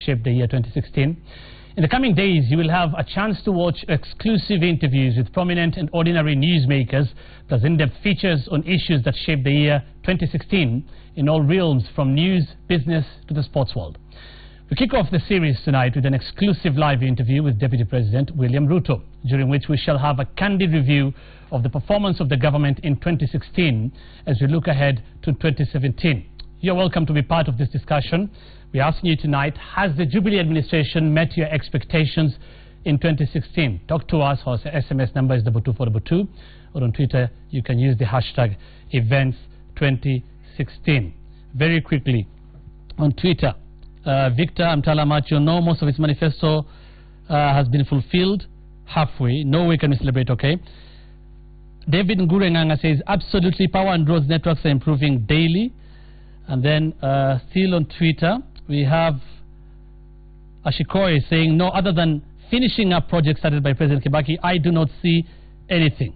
shaped the year 2016. In the coming days, you will have a chance to watch exclusive interviews with prominent and ordinary newsmakers, plus in-depth features on issues that shaped the year 2016 in all realms, from news, business to the sports world. We kick off the series tonight with an exclusive live interview with Deputy President William Ruto, during which we shall have a candid review of the performance of the government in 2016 as we look ahead to 2017. You're welcome to be part of this discussion. We're asking you tonight, has the Jubilee administration met your expectations in 2016? Talk to us. Our SMS number is 22422, or on Twitter you can use the hashtag events2016. Very quickly, on Twitter, Victor Amtala Macho, no, most of its manifesto has been fulfilled halfway. No way can we celebrate, okay? David Ngurenganga says, absolutely, power and roads networks are improving daily. And then still on Twitter, we have Ashikoi saying, no, other than finishing up projects started by President Kibaki, I do not see anything.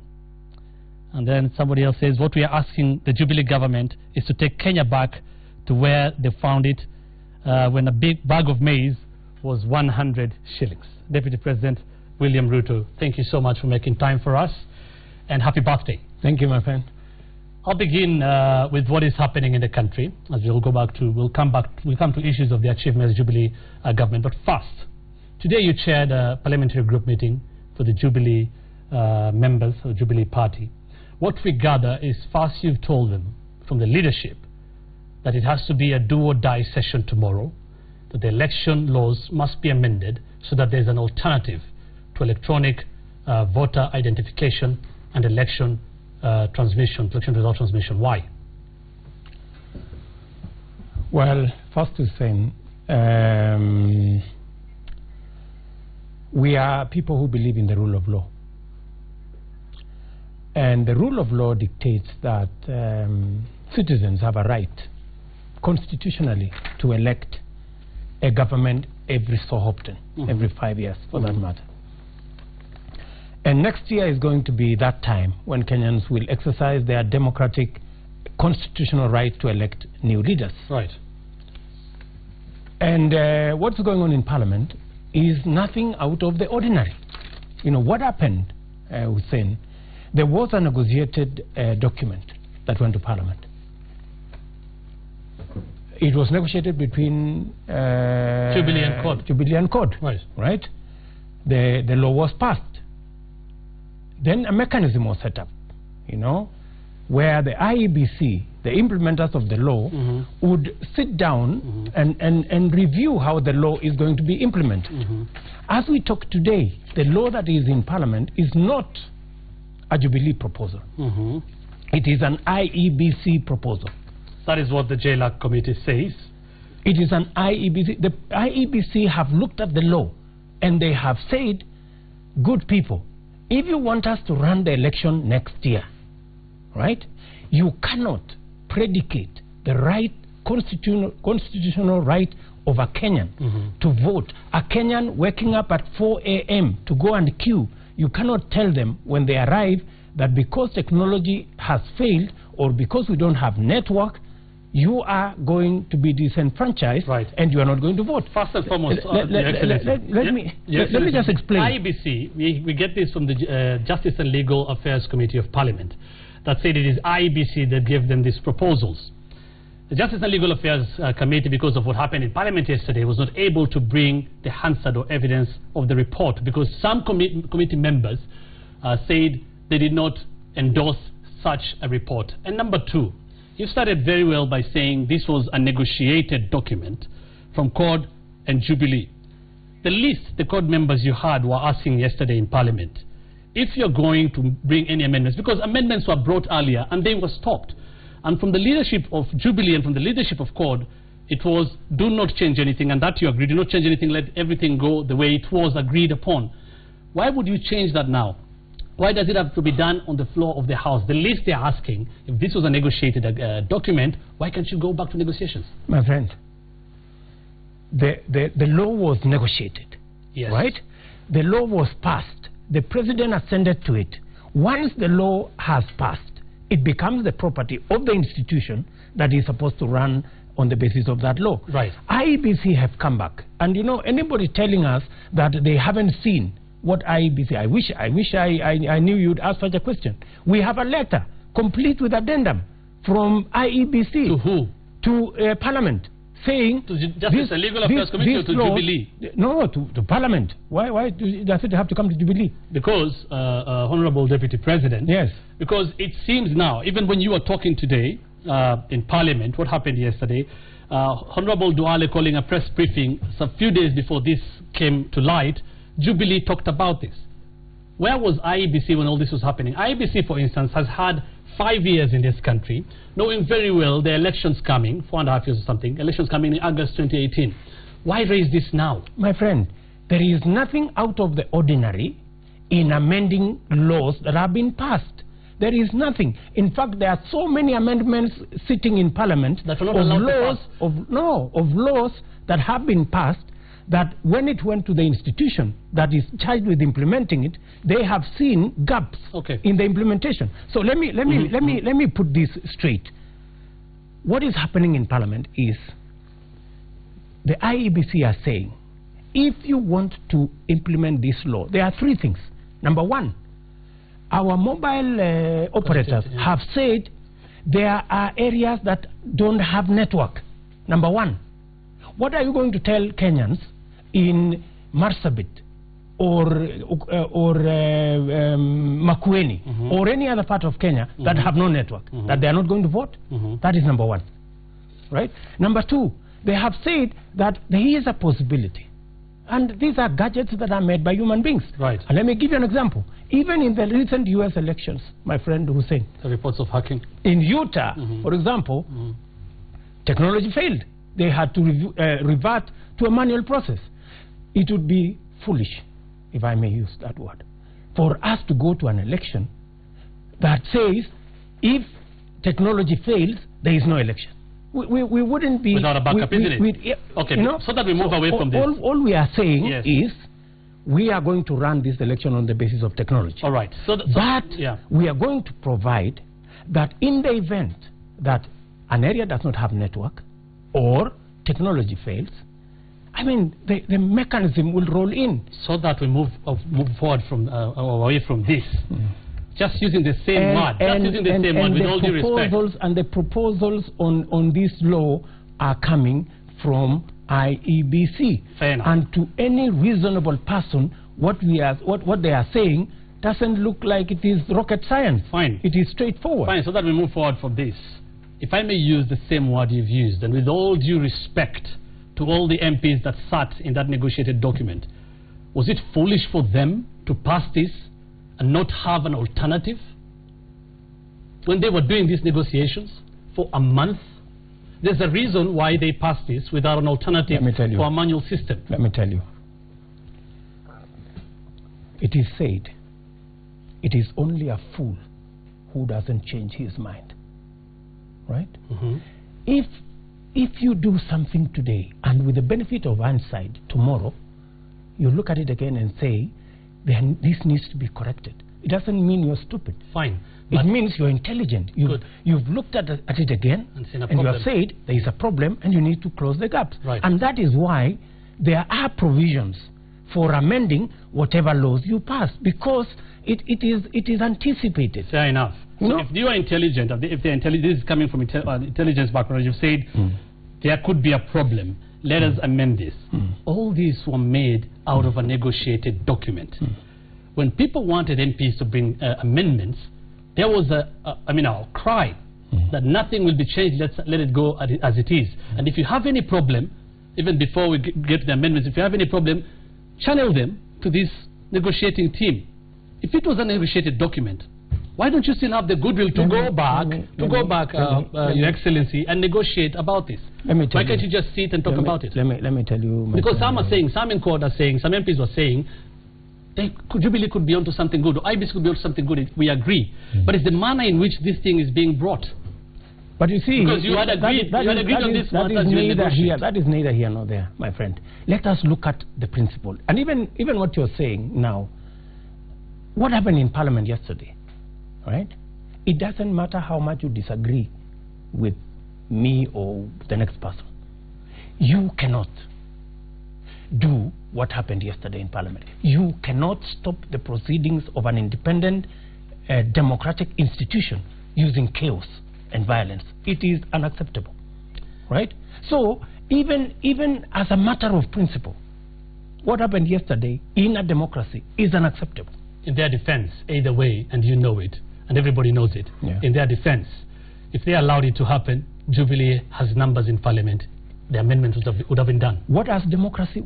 And then somebody else says, what we are asking the Jubilee government is to take Kenya back to where they found it when a big bag of maize was 100 shillings. Deputy President William Ruto, thank you so much for making time for us, and happy birthday. Thank you, my friend. I'll begin with what is happening in the country, as we'll come to issues of the achievements of the Jubilee government. But first, today you chaired a parliamentary group meeting for the Jubilee members of the Jubilee Party. What we gather is, first, you've told them from the leadership that it has to be a do-or-die session tomorrow, that the election laws must be amended so that there's an alternative to electronic voter identification and election election result transmission. Why? Well, first to say, we are people who believe in the rule of law. And the rule of law dictates that citizens have a right constitutionally to elect a government every so often, every 5 years for that matter. And next year is going to be that time when Kenyans will exercise their democratic constitutional right to elect new leaders. Right. And what's going on in Parliament is nothing out of the ordinary. You know, what happened, Hussein, there was a negotiated document that went to Parliament. It was negotiated between Jubilee and CORD. Jubilee and CORD, right? The law was passed. Then a mechanism was set up, you know, where the IEBC, the implementers of the law, would sit down and review how the law is going to be implemented. As we talk today, the law that is in Parliament is not a Jubilee proposal. It is an IEBC proposal. That is what the JLAC committee says. It is an IEBC. The IEBC have looked at the law and they have said, good people, if you want us to run the election next year, right, you cannot predicate the right, constitutional right of a Kenyan to vote. A Kenyan waking up at 4 a.m. to go and queue, you cannot tell them when they arrive that because technology has failed or because we don't have network, you are going to be disenfranchised, and you are not going to vote. First and foremost, let me just explain. IEBC, we get this from the Justice and Legal Affairs Committee of Parliament, that said it is IEBC that gave them these proposals. The Justice and Legal Affairs Committee, because of what happened in Parliament yesterday, was not able to bring the Hansard or evidence of the report because some committee members said they did not endorse such a report. And number two, you started very well by saying this was a negotiated document from CORD and Jubilee. The least the CORD members you had were asking yesterday in Parliament, if you're going to bring any amendments, because amendments were brought earlier and they were stopped. And from the leadership of Jubilee and from the leadership of CORD, it was do not change anything, and that you agree, do not change anything, let everything go the way it was agreed upon. Why would you change that now? Why does it have to be done on the floor of the House? The least they're asking, if this was a negotiated document, why can't you go back to negotiations? My friend, the law was negotiated, right? The law was passed. The president assented to it. Once the law has passed, it becomes the property of the institution that is supposed to run on the basis of that law. Right. IEBC have come back, and you know, anybody telling us that they haven't seen what IEBC, I wish I knew you'd ask such a question. We have a letter complete with addendum from IEBC to who? To Parliament, saying to Justice and Legal Affairs Committee or to Jubilee? No, to Parliament. Why does it have to come to Jubilee? Because, Honorable Deputy President, yes. Because it seems now, even when you were talking today in Parliament, what happened yesterday, Honorable Duale calling a press briefing a few days before this came to light, Jubilee talked about this. Where was IEBC when all this was happening? IEBC, for instance, has had 5 years in this country, knowing very well the elections coming, 4.5 years or something, elections coming in August 2018. Why raise this now? My friend, there is nothing out of the ordinary in amending laws that have been passed. There is nothing. In fact, there are so many amendments sitting in Parliament that are not allowed to pass. of laws that have been passed, that when it went to the institution that is charged with implementing it, they have seen gaps in the implementation. So let me put this straight. What is happening in Parliament is the IEBC are saying, if you want to implement this law, there are 3 things. Number 1, our mobile operators have said there are areas that don't have network. Number 1. What are you going to tell Kenyans in Marsabit or Makueni or any other part of Kenya that have no network, that they are not going to vote? That is number 1. Right? Number 2, they have said that there is a possibility, and these are gadgets that are made by human beings. Right. And let me give you an example. Even in the recent US elections, my friend Hussein, the reports of hacking in Utah, for example, technology failed. They had to revert to a manual process. It would be foolish, if I may use that word, for us to go to an election that says if technology fails, there is no election. We wouldn't be... Without a backup, isn't it? Okay, you know, so that we move away from this. All we are saying is we are going to run this election on the basis of technology. All right. But we are going to provide that in the event that an area does not have network or technology fails, I mean, the mechanism will roll in. So that we move forward from away from this. Just using the same word. Just using the same word with all due respect. And the proposals on this law are coming from IEBC. Fair enough. And to any reasonable person, what they are saying doesn't look like it is rocket science. Fine. It is straightforward. Fine, so that we move forward from this. If I may use the same word you've used, and with all due respect to all the MPs that sat in that negotiated document, was it foolish for them to pass this and not have an alternative? When they were doing these negotiations for a month, there's a reason why they passed this without an alternative for a manual system. Let me tell you. It is said, it is only a fool who doesn't change his mind. Right? If you do something today, and with the benefit of hindsight, tomorrow, you look at it again and say, then this needs to be corrected. It doesn't mean you're stupid. Fine. It means you're intelligent. You've looked at it again, and you have said there is a problem, and you need to close the gaps. Right. And that is why there are provisions for amending whatever laws you pass, because it is anticipated. Fair enough. So if you are intelligent, if they're intelligent, this is coming from intelligence background, you've said there could be a problem, let us amend this. All these were made out of a negotiated document. When people wanted MPs to bring amendments, there was a cry that nothing will be changed, let it go as it is. And if you have any problem, even before we get to the amendments, if you have any problem, channel them to this negotiating team. If it was a negotiated document, why don't you still have the goodwill to go back, Your Excellency, and negotiate about this? Why can't you just sit and talk about it? Let me tell you. Because some are saying, some in court are saying, some MPs were saying, Jubilee could be onto something good, or IBC could be onto something good. We agree. But it's the manner in which this thing is being brought. But you see, because you had agreed on this matter. That is neither here nor there, my friend. Let us look at the principle. And even what you're saying now, what happened in Parliament yesterday, right? It doesn't matter how much you disagree with me or the next person. You cannot do what happened yesterday in Parliament. You cannot stop the proceedings of an independent democratic institution using chaos and violence. It is unacceptable, right? So even as a matter of principle, what happened yesterday in a democracy is unacceptable. In their defense, either way, and you know it, and everybody knows it, in their defense, if they allowed it to happen, Jubilee has numbers in Parliament, the amendment would have been done. What does democracy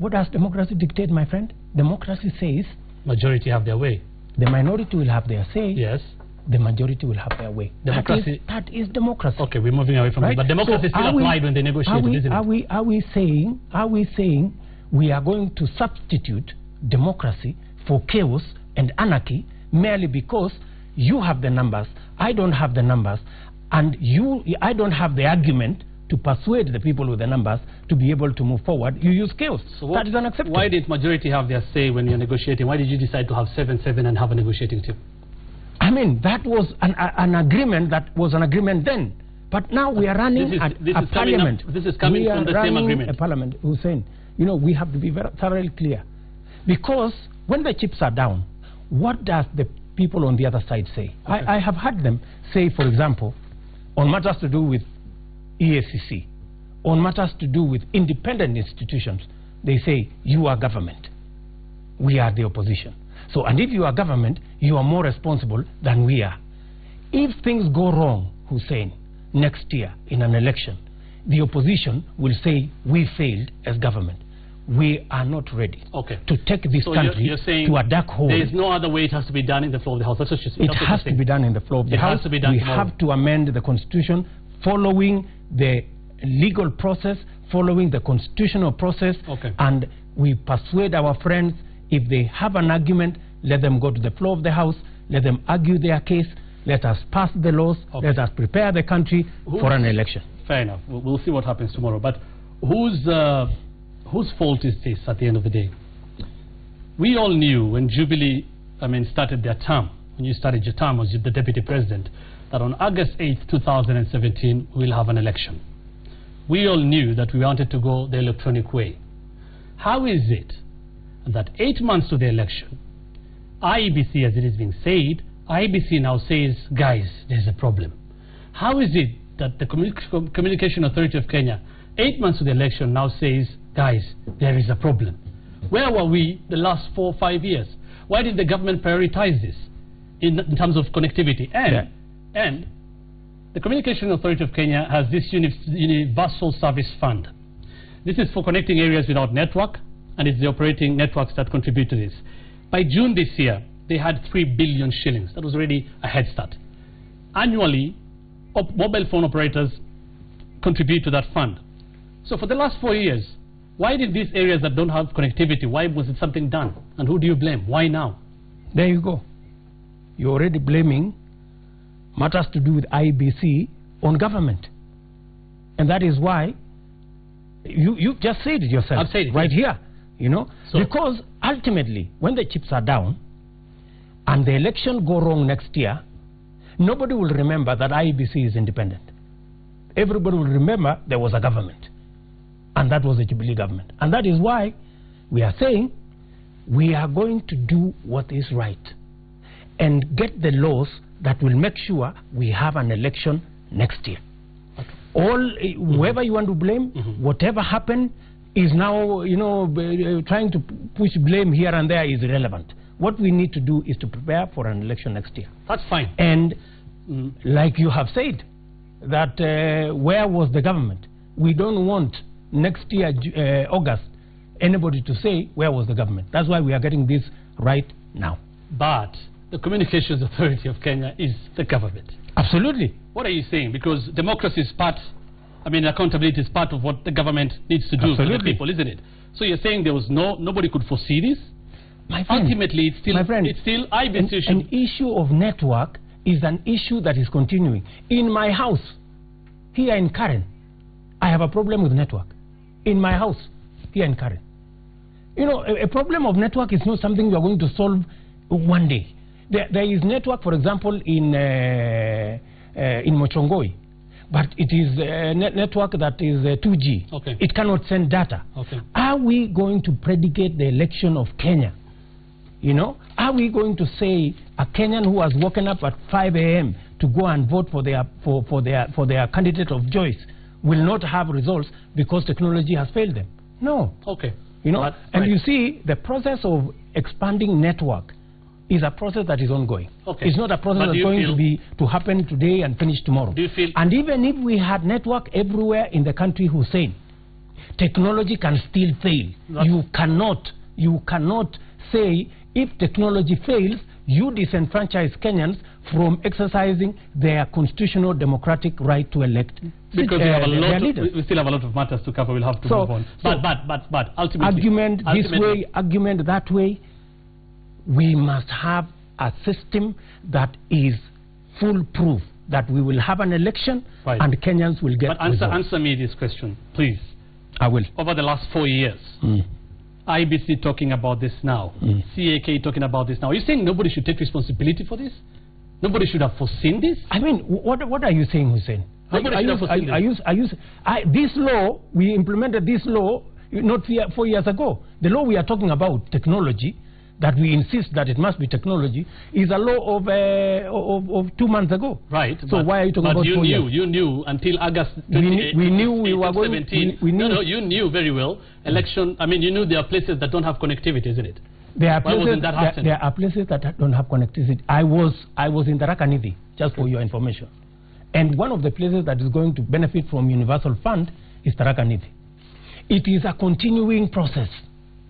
dictate, my friend? Democracy says majority have their way. The minority will have their say. Yes. The majority will have their way. Democracy. That is democracy. Okay, we're moving away from it. But democracy still applied when they negotiated, isn't it? Are we saying we are going to substitute democracy for chaos and anarchy merely because you have the numbers, I don't have the numbers, and I don't have the argument to persuade the people with the numbers to be able to move forward? You use chaos. So that is unacceptable. Why did majority have their say when you're negotiating? Why did you decide to have 7-7 and have a negotiating team? I mean, that was an agreement. That was an agreement then. But now we are running a parliament. This is coming from the same agreement. A parliament who's saying, you know, we have to be very thoroughly clear. Because when the chips are down, what does the people on the other side say? Okay. I have heard them say, for example, on matters to do with EACC, on matters to do with independent institutions, they say, you are government, we are the opposition. So, and if you are government, you are more responsible than we are. If things go wrong, Hussein, next year in an election, the opposition will say, we failed as government. We are not ready to take this country to a dark hole. There is no other way. It has to be done in the floor of the House. It has to be done in the floor of the House. We have to amend the Constitution following the legal process, following the constitutional process, and we persuade our friends, if they have an argument, let them go to the floor of the House, let them argue their case, let us pass the laws, let us prepare the country for an election. Fair enough. We'll see what happens tomorrow. But whose fault is this at the end of the day? We all knew when Jubilee, started their term, when you started your term as the Deputy President, that on August 8th, 2017, we'll have an election. We all knew that we wanted to go the electronic way. How is it that 8 months to the election, IEBC, as it is being said, IEBC now says, guys, there's a problem? How is it that the Communication Authority of Kenya, 8 months to the election, now says, guys, there is a problem? Where were we the last 4 or 5 years? Why did the government prioritize this in terms of connectivity? And the Communication Authority of Kenya has this Universal Service Fund. This is for connecting areas without network, and it's the operating networks that contribute to this. By June this year, they had 3 billion shillings. That was already a head start. Annually, mobile phone operators contribute to that fund. So for the last 4 years, why did these areas that don't have connectivity, why wasn't something done? And who do you blame? Why now? There you go. You're already blaming matters to do with IEBC on government. And that is why you just said it yourself. I've said it right here. You know, because ultimately, when the chips are down and the election go wrong next year, nobody will remember that IEBC is independent. Everybody will remember there was a government, and that was the Jubilee government. And that is why we are saying we are going to do what is right and get the laws that will make sure we have an election next year. Whoever you want to blame, whatever happened, is now, trying to push blame here and there is irrelevant. What we need to do is to prepare for an election next year. That's fine. And like you have said, that where was the government? We don't want next year, August, anybody to say, where was the government? That's why we are getting this right now. But the Communications Authority of Kenya is the government. Absolutely. What are you saying? Because democracy is part, accountability is part of what the government needs to do for the people, isn't it? So you're saying there was nobody could foresee this? My friend, ultimately, it's still IEBC. An issue of network is an issue that is continuing. In my house, here in Karen, I have a problem with network. In my house, here in Karen. A problem of network is not something you are going to solve one day. There is network, for example, in Mochongoi. but it is a network that is 2G. Okay. It cannot send data. Okay. Are we going to predicate the election of Kenya? You know, are we going to say a Kenyan who has woken up at 5 a.m. to go and vote for their candidate of choice will not have results because technology has failed them? No. Okay. You know, But, and right. you see, the process of expanding network is a process that is ongoing. Okay. It's not a process But that's do you going to happen today and finish tomorrow. Do you feel... And even if we had network everywhere in the country, Hussein, technology can still fail. You cannot say if technology fails, you disenfranchise Kenyans from exercising their constitutional democratic right to elect because we have a lot leaders. we still have a lot of matters to cover. We'll have to move on. But ultimately, argument this way, argument that way, we must have a system that is foolproof, that we will have an election right. and Kenyans will get But answer me this question, please. I will. Over the last 4 years, IBC talking about this now, CAK talking about this now. Are you saying nobody should take responsibility for this? Nobody should have foreseen this? I mean, what are you saying, Hussein? This law, we implemented this law not 4 years ago. The law we are talking about, technology, that we insist that it must be technology, is a law of 2 months ago. Right. So why are you talking about 4 years? You knew until August 2017. We knew we were going. No, you knew very well. Election. I mean, you knew there are places that don't have connectivity, isn't it? There are places that don't have connectivity. I was in Tharaka-Nithi, just for your information, and one of the places that is going to benefit from Universal Fund is Tharaka-Nithi. It is a continuing process.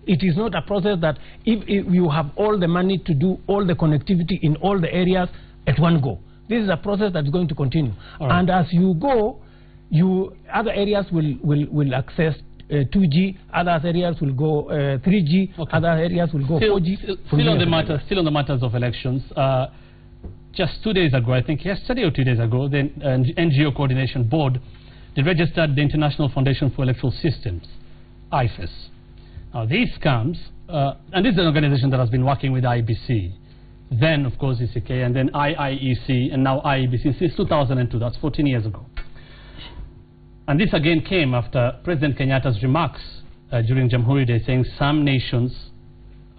It is not a process that if you have all the money to do all the connectivity in all the areas at one go. This is a process that's going to continue. Right. And as you go, other areas will access 2G, other areas will go 3G, okay. Other areas will go 4G. Still on the matters of elections. Just 2 days ago, I think yesterday or 2 days ago, the NGO Coordination Board, they registered the International Foundation for Electoral Systems, IFES. Now this comes, and this is an organization that has been working with IBC, then of course ECK, and then IIEC, and now IEBC since 2002, that's 14 years ago. And this again came after President Kenyatta's remarks during Jamhuri Day, saying some nations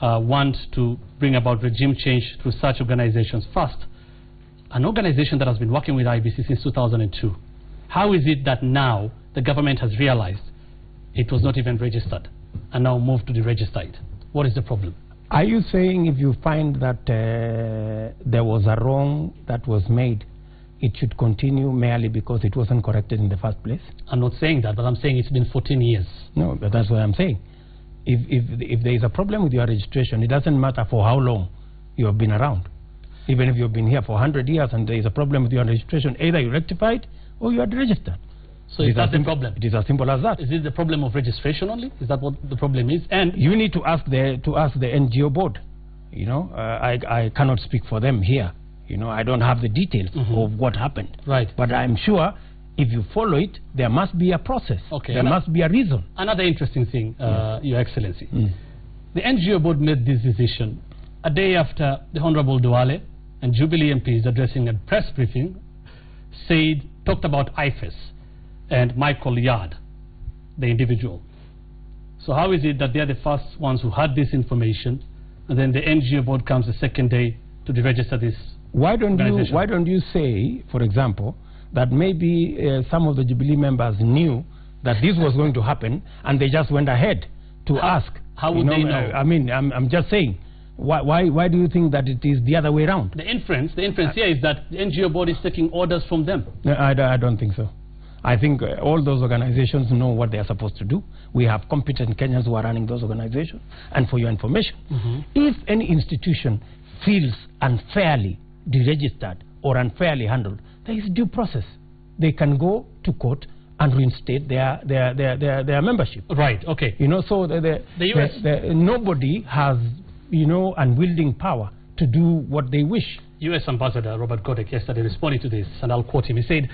want to bring about regime change through such organizations. First, an organization that has been working with IBC since 2002. How is it that now the government has realized it was not even registered and now moved to deregister it? What is the problem? Are you saying if you find that there was a wrong that was made, it should continue merely because it wasn't corrected in the first place? I'm not saying that, but I'm saying it's been 14 years. No, but that's what I'm saying. If there is a problem with your registration, it doesn't matter for how long you have been around. Even if you've been here for 100 years and there is a problem with your registration, either you rectify it or you are deregistered. So is that the problem? It is as simple as that. Is it the problem of registration only? Is that what the problem is? And you need to ask the NGO board. You know, I cannot speak for them here. You know, I don't have the details of what happened. Right. But I'm sure if you follow it, there must be a process. Okay. There must be a reason. Another interesting thing, Your Excellency. The NGO board made this decision a day after the Honorable Duale and Jubilee MPs addressing a press briefing talked about IFES and Michael Yard, the individual. So how is it that they are the first ones who had this information, and then the NGO board comes the second day to deregister this? Why don't you say, for example, that maybe some of the Jubilee members knew that this was going to happen, and they just went ahead to ask? How would they know? I mean, I'm just saying. Why do you think that it is the other way around? The inference here is that the NGO board is taking orders from them. No, I don't think so. I think all those organizations know what they are supposed to do. We have competent Kenyans who are running those organizations. And for your information, if any institution feels unfairly deregistered or unfairly handled, there is due process. They can go to court and reinstate their membership. Right. Okay. You know, so the US nobody has, you know, unwielding power to do what they wish. U.S. Ambassador Robert Godek yesterday responded to this, and I'll quote him. He said,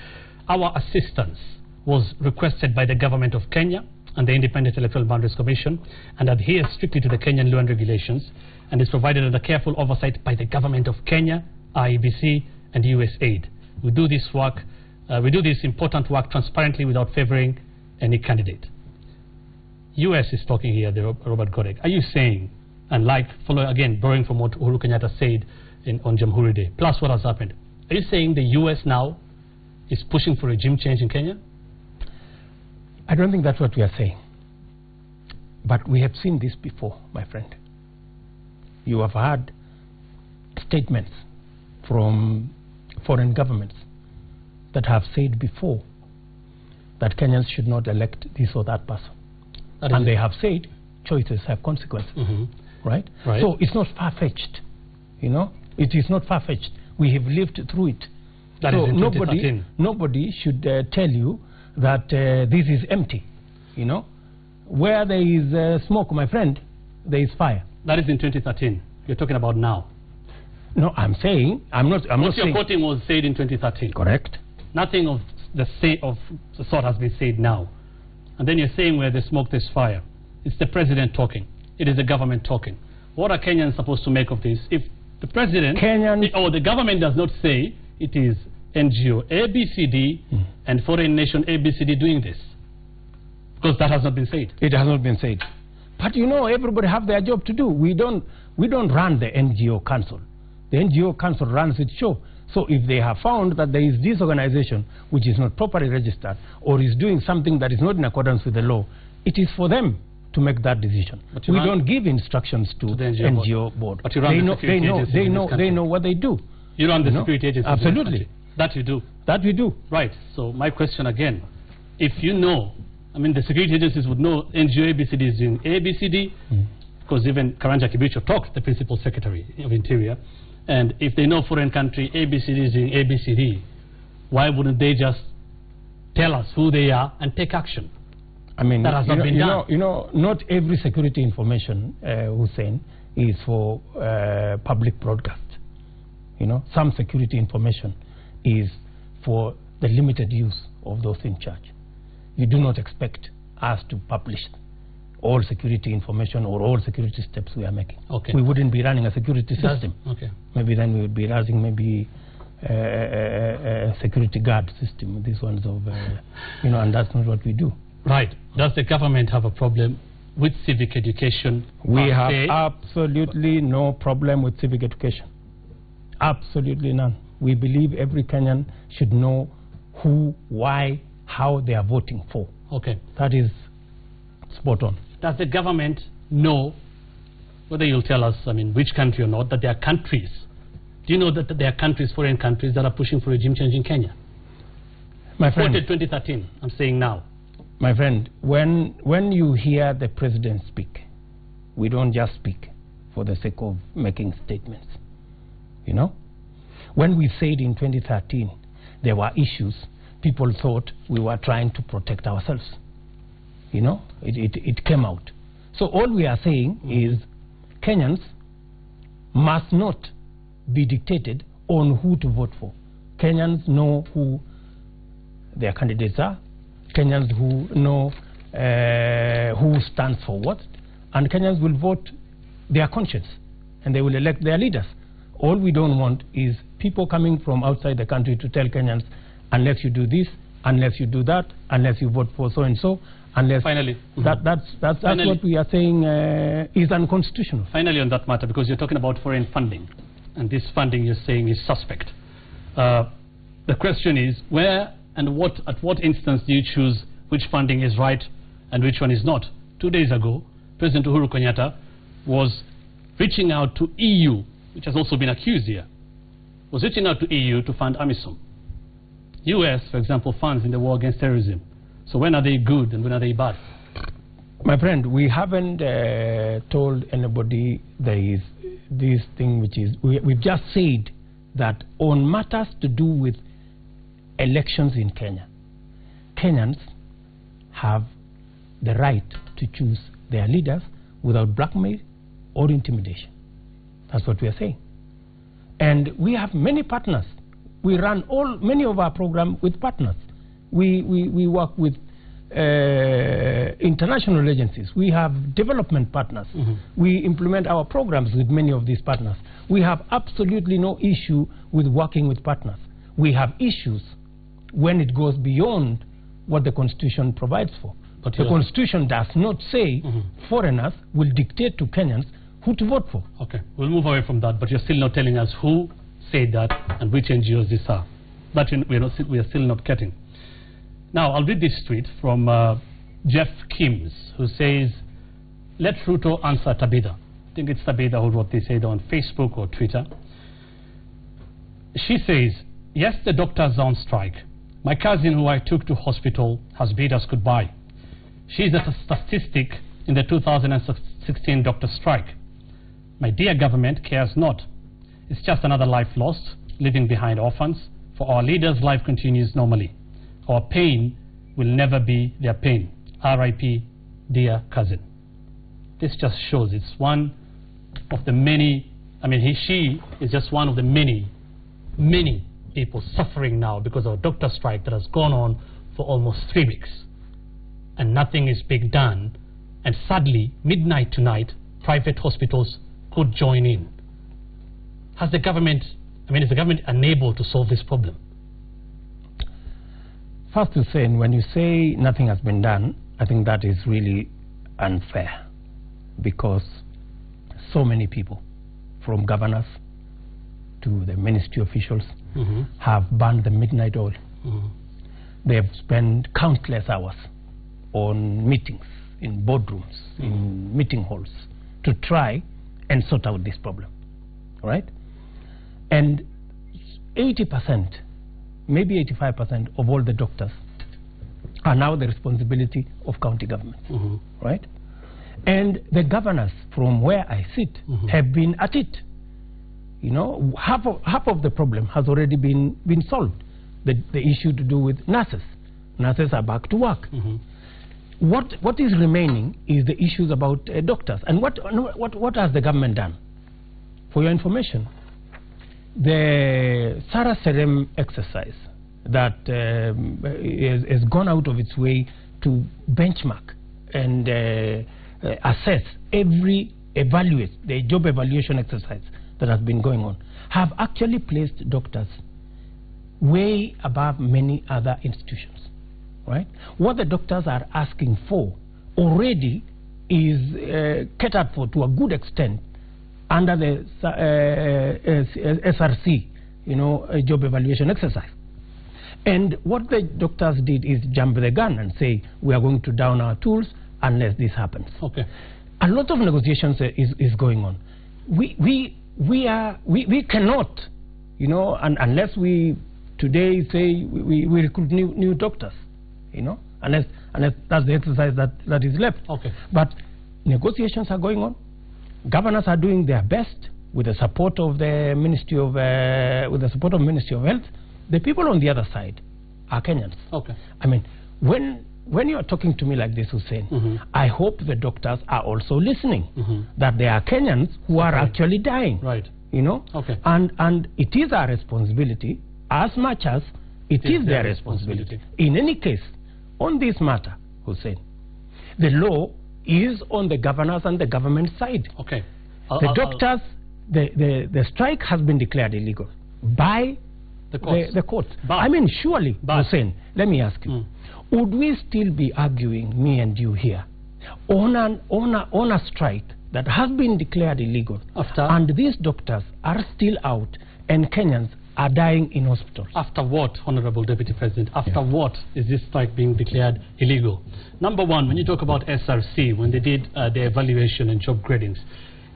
"Our assistance was requested by the government of Kenya and the Independent Electoral Boundaries Commission, and adheres strictly to the Kenyan law and regulations, and is provided under careful oversight by the government of Kenya, IEBC, and USAID. We do this work We do this important work transparently without favoring any candidate. US is talking here, the Robert Godek. Are you saying, and like, again, borrowing from what Uhuru Kenyatta said on Jamhuri Day, plus what has happened, are you saying the US now is pushing for regime change in Kenya? I don't think that's what we are saying. But we have seen this before, my friend. You have had statements from foreign governments that have said before that Kenyans should not elect this or that person. And they have said choices have consequences, right? So it's not far-fetched, you know? It is not far-fetched. We have lived through it. That so is in nobody should tell you that this is empty, you know? Where there is smoke, my friend, there is fire. That is in 2013. You're talking about now. No, I'm saying, I'm not saying... What you're quoting was said in 2013. Correct. Nothing of the sort has been said now. And then you're saying where there's smoke, there's fire. It's the president talking. It is the government talking. What are Kenyans supposed to make of this? If the president or the government does not say it is NGO ABCD and foreign nation ABCD doing this, because that has not been said. It has not been said. But you know, everybody have their job to do. We don't run the NGO council. The NGO council runs its show. So if they have found that there is this organization which is not properly registered or is doing something that is not in accordance with the law, it is for them to make that decision. We don't give instructions to the NGO board. But you run they know what they do. You run the security agency. Absolutely. That you do. That we do. Right. So my question again, if you know, I mean, the security agencies would know NGO ABCD is doing ABCD, because even Karanja Kibicho talked, the Principal Secretary of Interior, and if they know foreign country ABCD is doing ABCD, why wouldn't they just tell us who they are and take action? I mean, that has not been done. You know, not every security information, Hussein, is for public broadcast. You know, some security information is for the limited use of those in charge. You do not expect us to publish all security information or all security steps we are making. Okay. We wouldn't be running a security system. Okay. Maybe then we would be running maybe a security guard system. These ones of, you know, and that's not what we do. Right. Does the government have a problem with civic education? We have absolutely no problem with civic education. Absolutely none. We believe every Kenyan should know who, why, how they are voting for. Okay. That is spot on. Does the government know, whether you'll tell us, I mean, which country or not, that there are countries? Do you know that there are countries, foreign countries, that are pushing for regime change in Kenya? My friend, quoted 2013, I'm saying now. My friend, when you hear the president speak, we don't just speak for the sake of making statements. You know? When we said in 2013 there were issues, people thought we were trying to protect ourselves. You know, it came out. So all we are saying is Kenyans must not be dictated on who to vote for. Kenyans know who their candidates are. Kenyans who know who stands for what. And Kenyans will vote their conscience and they will elect their leaders. All we don't want is people coming from outside the country to tell Kenyans, unless you do this, unless you do that, unless you vote for so-and-so, unless... Finally. That's what we are saying is unconstitutional. Finally on that matter, because you're talking about foreign funding, and this funding you're saying is suspect. The question is, where and at what instance do you choose which funding is right and which one is not? 2 days ago, President Uhuru Kenyatta was reaching out to EU, which has also been accused here, was reaching out to EU to fund AMISOM. US, for example, funds in the war against terrorism. So when are they good and when are they bad? My friend, we haven't told anybody there is this thing which is... We've just said that on matters to do with elections in Kenya, Kenyans have the right to choose their leaders without blackmail or intimidation. That's what we are saying. And we have many partners. We run many of our programs with partners. We work with international agencies. We have development partners. We implement our programs with many of these partners. We have absolutely no issue with working with partners. We have issues when it goes beyond what the Constitution provides for. But the Constitution does not say foreigners will dictate to Kenyans who to vote for. Okay, we'll move away from that, but you're still not telling us who said that and which NGOs these are. That we are still not getting. Now, I'll read this tweet from Jeff Kims, who says, let Ruto answer Tabitha. I think it's Tabitha who wrote this either on Facebook or Twitter. She says, yes, the doctors are on strike. My cousin who I took to hospital has bid us goodbye. She's a statistic in the 2016 doctor strike. My dear government cares not. It's just another life lost, leaving behind orphans. For our leaders, life continues normally. Our pain will never be their pain. R.I.P. dear cousin. This just shows it's one of the many, she is just one of the many people suffering now because of a doctor strike that has gone on for almost 3 weeks. And nothing is being done. And sadly, midnight tonight, private hospitals could join in. Has the government, is the government unable to solve this problem? First to say, when you say nothing has been done, I think that is really unfair, because so many people, from governors to the ministry officials, have burned the midnight oil. They have spent countless hours on meetings, in boardrooms, in meeting halls, to try and sort out this problem, right? And 80%, maybe 85% of all the doctors are now the responsibility of county government, right? And the governors, from where I sit, have been at it. You know, half of the problem has already been solved. The issue to do with nurses. Nurses are back to work. What is remaining is the issues about doctors. And what has the government done? For your information, the Sarah Serem exercise that has gone out of its way to benchmark and assess evaluate the job evaluation exercise that has been going on, have actually placed doctors way above many other institutions, right? What the doctors are asking for already is catered for to a good extent under the SRC, job evaluation exercise. And what the doctors did is jump the gun and say, we are going to down our tools unless this happens. Okay. A lot of negotiations is going on. We cannot, unless we today say we recruit new doctors, unless that's the exercise that is left. Okay. But negotiations are going on. Governors are doing their best with the support of the Ministry of Health. The people on the other side are Kenyans. Okay. I mean, when you are talking to me like this, Hussein, I hope the doctors are also listening. That there are Kenyans who are actually dying. Right. Okay. And it is our responsibility as much as it is their responsibility. In any case, on this matter, Hussein, the law is on the governors and the government side. Okay. The strike has been declared illegal by the courts. I mean, surely, Hussein, let me ask you, would we still be arguing, me and you here, on a strike that has been declared illegal, and these doctors are still out and Kenyans are dying in hospitals? After what, Honorable Deputy President? After what is this strike being declared illegal? Number one, when you talk about SRC, when they did their evaluation and job gradings,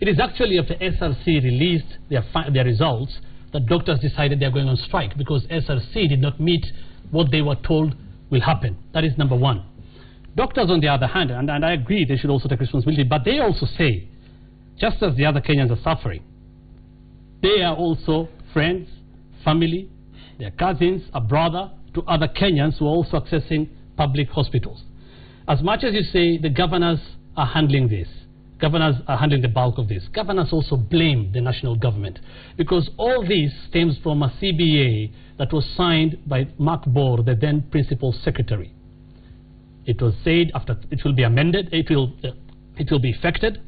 it is actually after SRC released their results that doctors decided they are going on strike, because SRC did not meet what they were told will happen. That is number one. Doctors, on the other hand, and I agree they should also take responsibility, but they also say, just as the other Kenyans are suffering, they are also friends, family, their cousins, a brother to other Kenyans who are also accessing public hospitals. As much as you say the governors are handling this, governors are handling the bulk of this, governors also blame the national government, because all this stems from a CBA that was signed by Mark Bor, the then principal secretary. It was said after it will be amended, it will be effected.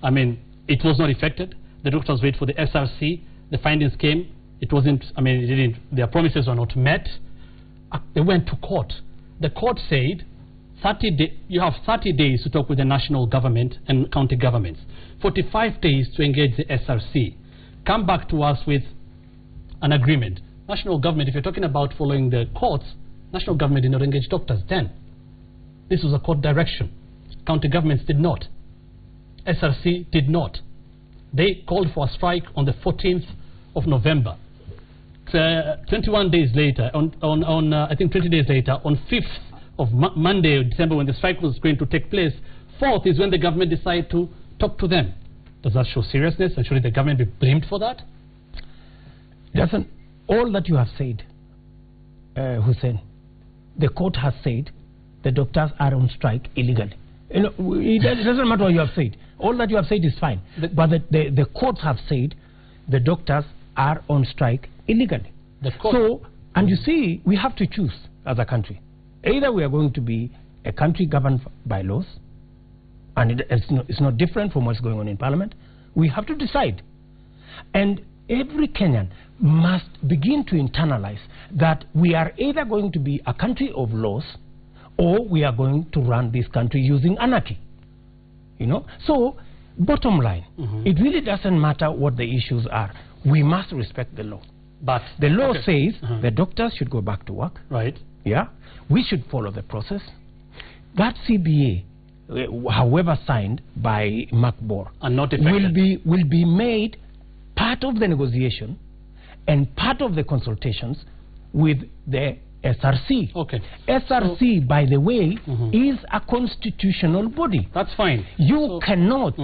I mean, it was not effected. The doctors wait for the SRC. The findings came. It wasn't, it didn't, their promises were not met. they went to court. The court said you have 30 days to talk with the national government and county governments, 45 days to engage the SRC. Come back to us with an agreement. National government, if you're talking about following the courts, national government did not engage doctors then. This was a court direction. County governments did not. SRC did not. They called for a strike on the 14th of November. 21 days later, I think 20 days later, on 5th of Monday, December, when the strike was going to take place, 4th is when the government decided to talk to them. Does that show seriousness? And should the government be blamed for that? Doesn't all that you have said, Hussein, the court has said the doctors are on strike illegally. You know, it doesn't matter what you have said. All that you have said is fine. But the courts have said the doctors are on strike illegally. So, and you see, we have to choose as a country. Either we are going to be a country governed by laws, and it's not different from what's going on in Parliament. We have to decide. And every Kenyan must begin to internalize that we are either going to be a country of laws or we are going to run this country using anarchy. You know? So, bottom line, it really doesn't matter what the issues are. We must respect the law. But the law says the doctors should go back to work. Right. Yeah. We should follow the process. That CBA, however signed by MacBor, will be made part of the negotiation and part of the consultations with the SRC. Okay. SRC, by the way, is a constitutional body. That's fine. You cannot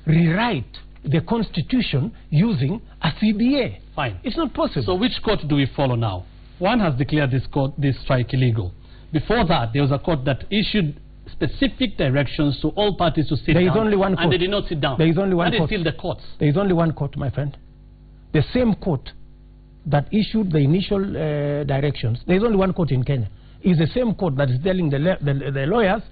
rewrite the constitution using a CBA. Fine. It's not possible. So which court do we follow now? One has declared this strike illegal. Before that, there was a court that issued specific directions to all parties to sit down. There is only one court. And they did not sit down. There is only one court. That is still the courts. There is only one court, my friend. The same court that issued the initial directions. There is only one court in Kenya. It's the same court that is telling the lawyers,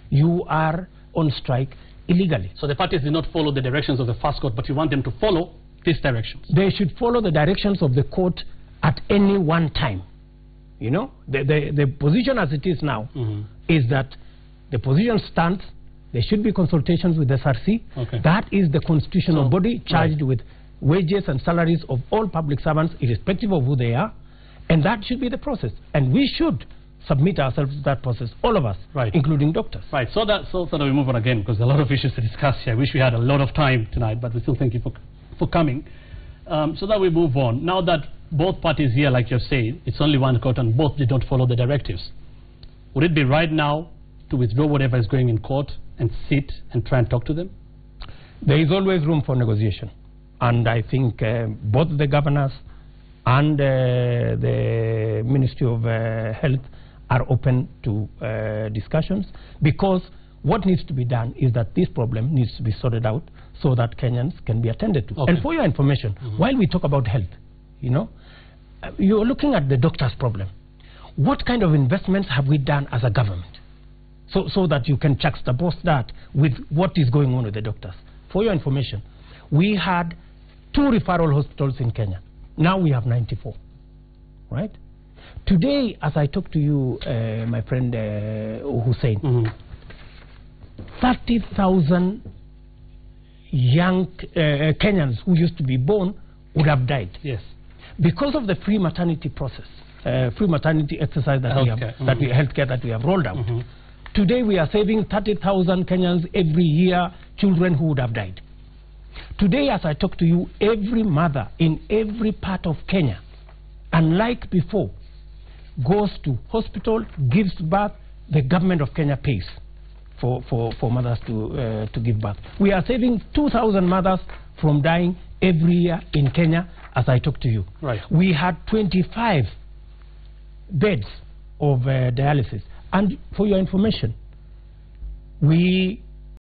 you are on strike illegally. So the parties did not follow the directions of the first court, but you want them to follow these directions. They should follow the directions of the court at any one time. You know, the position as it is now is that the position stands. There should be consultations with the SRC. Okay. That is the constitutional body charged with wages and salaries of all public servants, irrespective of who they are. And that should be the process. And we should submit ourselves to that process, all of us, including doctors. Right, so that we move on again, because there are a lot of issues to discuss here. I wish we had a lot of time tonight, but we still thank you for coming. So that we move on. Now that both parties here, like you've said, it's only one court and both did not follow the directives. Would it be right now to withdraw whatever is going in court and sit and try and talk to them? There is always room for negotiation. And I think both the governors and the Ministry of Health are open to discussions, because what needs to be done is that this problem needs to be sorted out so that Kenyans can be attended to. And for your information, while we talk about health, you know, you're looking at the doctors' problem. What kind of investments have we done as a government so that you can juxtapose that with what is going on with the doctors? For your information, we had 2 referral hospitals in Kenya. Now we have 94, right? Today, as I talk to you, my friend Hussein, 30,000 young Kenyans who used to be born would have died. Yes. Because of the free maternity process, free maternity exercise that healthcare that we have rolled out. Today we are saving 30,000 Kenyans every year, children who would have died. Today, as I talk to you, every mother in every part of Kenya, unlike before, goes to hospital, gives birth, the government of Kenya pays for mothers to give birth. We are saving 2,000 mothers from dying every year in Kenya as I talk to you. Right. We had 25 beds of dialysis. And for your information, we